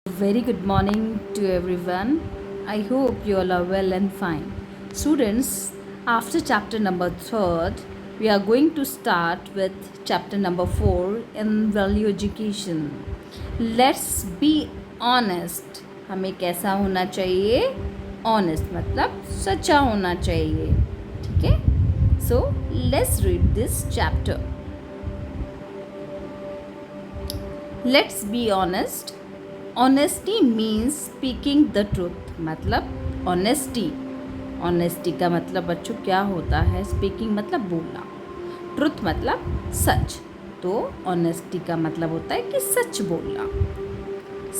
Very good morning to everyone. I hope you all are well and fine. Students, after chapter number 3rd, we are going to start with chapter number 4 in value education. Let's be honest. हमें कैसा होना चाहिए? Honest मतलब सच्चा होना चाहिए. ठीक है? So, let's read this chapter. Let's be honest. Honesty means speaking the truth. मतलब ऑनेस्टी का मतलब बच्चों क्या होता है? स्पीकिंग मतलब बोलना, ट्रूथ मतलब सच. तो ऑनेस्टी का मतलब होता है कि सच बोलना.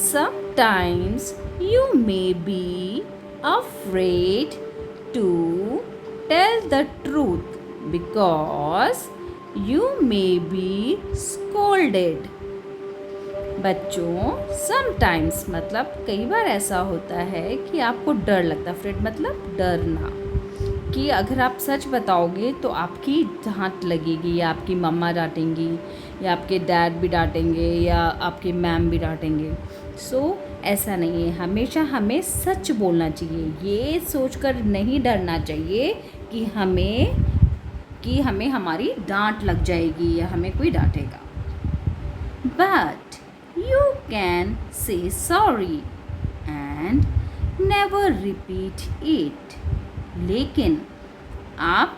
Sometimes you may be afraid to tell the truth because you may be scolded. बच्चों, समटाइम्स मतलब कई बार ऐसा होता है कि आपको डर लगता है. फ्रेड मतलब डरना, कि अगर आप सच बताओगे तो आपकी डांट लगेगी, या आपकी मम्मा डांटेंगी, या आपके डैड भी डांटेंगे, या आपके मैम भी डांटेंगे. सो ऐसा नहीं है. हमेशा हमें सच बोलना चाहिए. ये सोचकर नहीं डरना चाहिए कि हमें हमारी डांट लग जाएगी या हमें कोई डांटेगा. But you can say sorry and never repeat it. लेकिन आप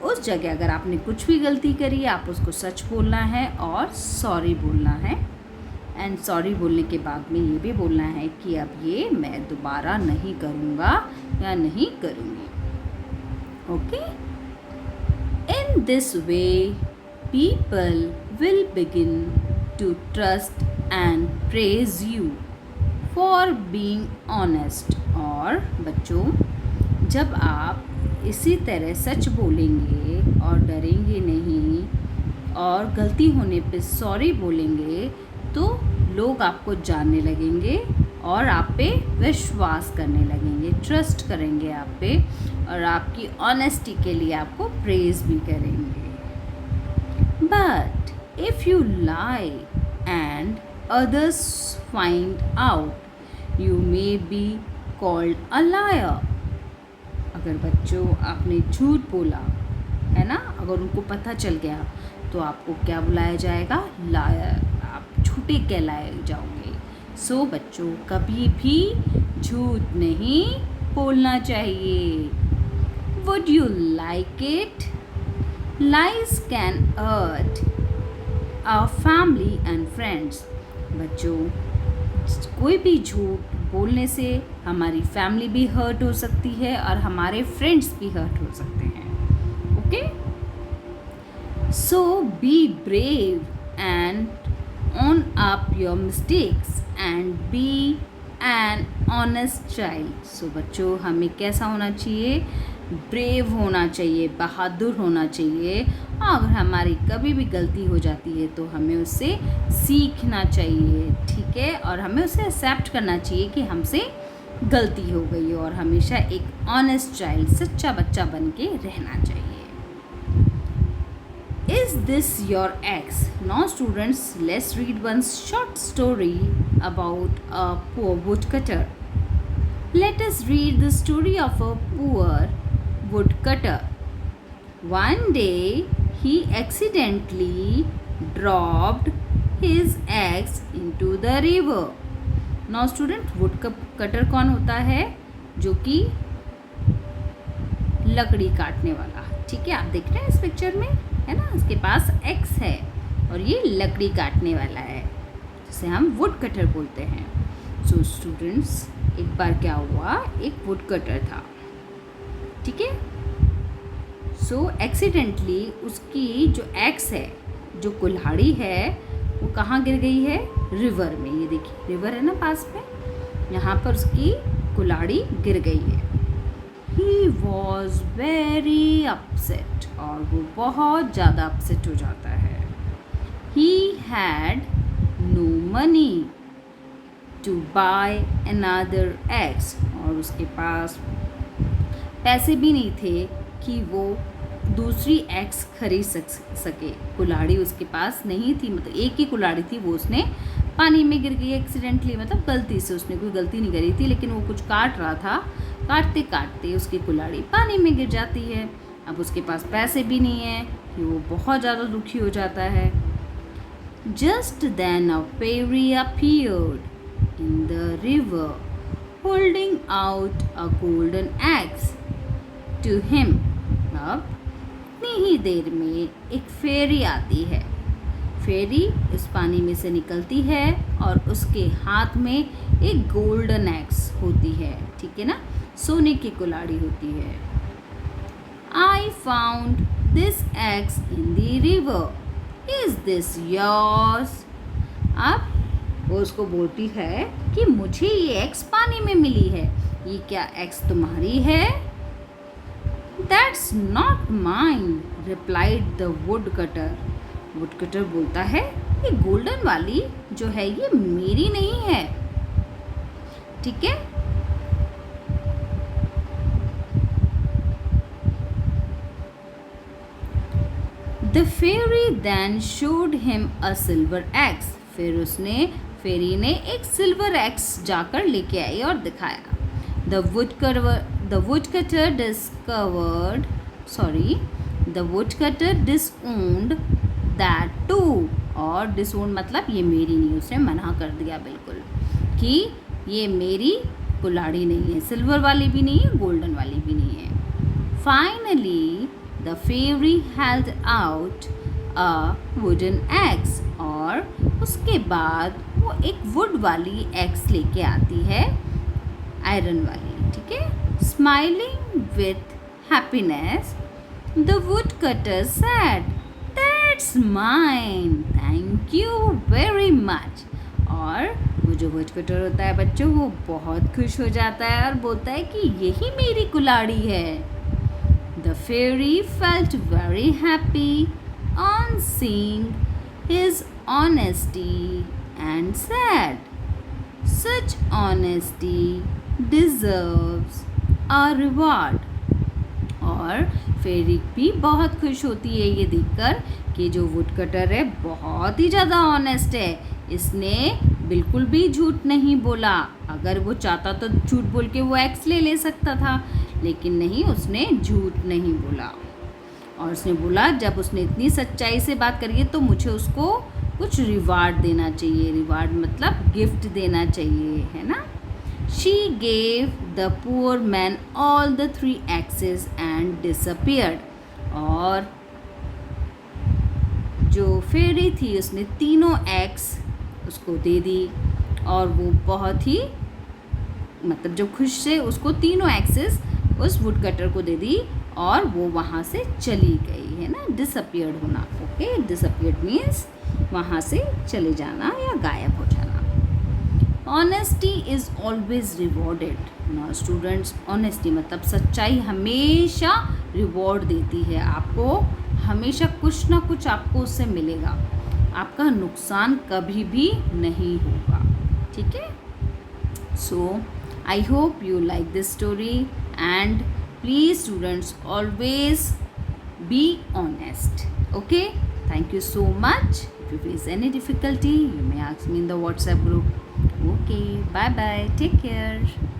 उस जगह अगर आपने कुछ भी गलती करी, आप उसको सच बोलना है और सॉरी बोलना है. एंड सॉरी बोलने के बाद में ये भी बोलना है कि अब ये मैं दोबारा नहीं करूँगा या नहीं करूँगी. Okay? In this way people will begin to trust and praise you for being honest. और बच्चों, जब आप इसी तरह सच बोलेंगे और डरेंगे नहीं और गलती होने पे सॉरी बोलेंगे तो लोग आपको जानने लगेंगे और आप पे विश्वास करने लगेंगे, ट्रस्ट करेंगे आप पे, और आपकी ऑनेस्टी के लिए आपको प्रेज भी करेंगे. But if you lie and others find out, you may be called a liar. अगर बच्चों आपने झूठ बोला है ना, अगर उनको पता चल गया तो आपको क्या बुलाया जाएगा? लायर. आप झूठे कहलाए जाओगे. सो बच्चों, कभी भी झूठ नहीं बोलना चाहिए. Would you like it? Lies can hurt our family and friends. बच्चों, कोई भी झूठ बोलने से हमारी फैमिली भी हर्ट हो सकती है और हमारे फ्रेंड्स भी हर्ट हो सकते हैं. Okay? So be brave and own up your mistakes and be an honest child. सो बच्चों, हमें कैसा होना चाहिए? ब्रेव होना चाहिए, बहादुर होना चाहिए. अगर हमारी कभी भी गलती हो जाती है तो हमें उससे सीखना चाहिए. ठीक है? और हमें उसे एक्सेप्ट करना चाहिए कि हमसे गलती हो गई, और हमेशा एक ऑनेस्ट चाइल्ड, सच्चा बच्चा बन के रहना चाहिए. Is this your ex? Now students, let's read one short story about a poor woodcutter. Let us read the story of a poor woodcutter. One day he accidentally dropped his axe into the river. Now student, woodcutter कौन होता है? जो कि लकड़ी काटने वाला. ठीक है? आप देख रहे हैं इस पिक्चर में, है ना, इसके पास एक्स है और ये लकड़ी काटने वाला है, जिसे हम वुड कटर बोलते हैं. सो स्टूडेंट्स, एक बार क्या हुआ, एक वुड कटर था. ठीक है? सो एक्सीडेंटली उसकी जो एक्स है, जो कुल्हाड़ी है, वो कहाँ गिर गई है? रिवर में. ये देखिए, रिवर है ना पास में, यहाँ पर उसकी कुल्हाड़ी गिर गई है. He was very upset, और वो बहुत ज़्यादा अपसेट हो जाता है. He had no money to buy another axe, और उसके पास पैसे भी नहीं थे कि वो दूसरी एक्स खरीद सके. कुल्हाड़ी उसके पास नहीं थी, मतलब एक ही कुल्हाड़ी थी, वो उसने पानी में गिर गई एक्सीडेंटली, मतलब गलती से, उसने कोई गलती नहीं करी थी लेकिन वो कुछ काट रहा था, काटते काटते उसकी कुल्हाड़ी पानी में गिर जाती है। अब उसके पास पैसे भी नहीं है कि वो बहुत ज़्यादा दुखी हो जाता है। Just then a fairy appeared in the river holding out a golden axe to him. अब इतनी ही देर में एक फेरी आती है। फेरी इस पानी में से निकलती है और उसके हाथ में एक गोल्डन एक्स होती है, ठीक है ना, सोने की कुल्हाड़ी होती है। I found this x in the river, is this yours. अब वो उसको बोलती है कि मुझे ये एक्स पानी में मिली है, ये क्या एक्स तुम्हारी है? That's not mine, replied the wood cutter. Would cutter बोलता है ये गोल्डन वाली जो है ये मेरी नहीं है, ठीक है। The fairy then showed him a silver axe. फिर उसने फेरी ने एक सिल्वर एक्स जाकर लेके आई और दिखाया। The woodcutter discovered, sorry, the woodcutter disowned that too। और disowned मतलब ये मेरी नहीं, उसने मना कर दिया बिल्कुल कि ये मेरी कुल्हाड़ी नहीं है, सिल्वर वाली भी नहीं है, गोल्डन वाली भी नहीं है। Finally, the fairy held out a wooden axe। और उसके बाद वो एक वुड वाली एक्स लेके आती है, आयरन वाली, ठीक है। Smiling with happiness, the woodcutter said, "That's mine. Thank you very much." और वो जो woodcutter होता है बच्चों, वो बहुत खुश हो जाता है और बोलता है कि यही मेरी कुल्हाड़ी है। The fairy felt very happy on seeing his honesty and said, "Such honesty deserves a reward." और फेरी भी बहुत खुश होती है ये देखकर कि जो वुड कटर है बहुत ही ज़्यादा ऑनेस्ट है, इसने बिल्कुल भी झूठ नहीं बोला। अगर वो चाहता तो झूठ बोल के वो एक्स ले सकता था, लेकिन नहीं, उसने झूठ नहीं बोला। और उसने बोला जब उसने इतनी सच्चाई से बात करी है तो मुझे उसको कुछ रिवार्ड देना चाहिए। रिवार्ड मतलब गिफ्ट देना चाहिए, है ना। She gave the poor man all the 3 axes and disappeared। और जो फेरी थी उसने तीनों एक्स उसको दे दी और वो बहुत ही, मतलब जो खुश से उसको तीनों एक्सेस उस वुड कटर को दे दी और वो वहाँ से चली गई, है ना, डिसअपियर्ड होना। ओके, डिसअपियर्ड मीन्स वहाँ से चले जाना या गायब हो जाना। ऑनेस्टी इज़ ऑलवेज रिवॉर्डेड ना स्टूडेंट्स। ऑनेस्टी मतलब सच्चाई हमेशा रिवॉर्ड देती है आपको, हमेशा कुछ ना कुछ आपको उससे मिलेगा, आपका नुकसान कभी भी नहीं होगा, ठीक है। So I hope you like this story and please students always be honest. Okay, thank you so much. If you face any difficulty, you may ask me in the WhatsApp group. Okay, bye bye, take care.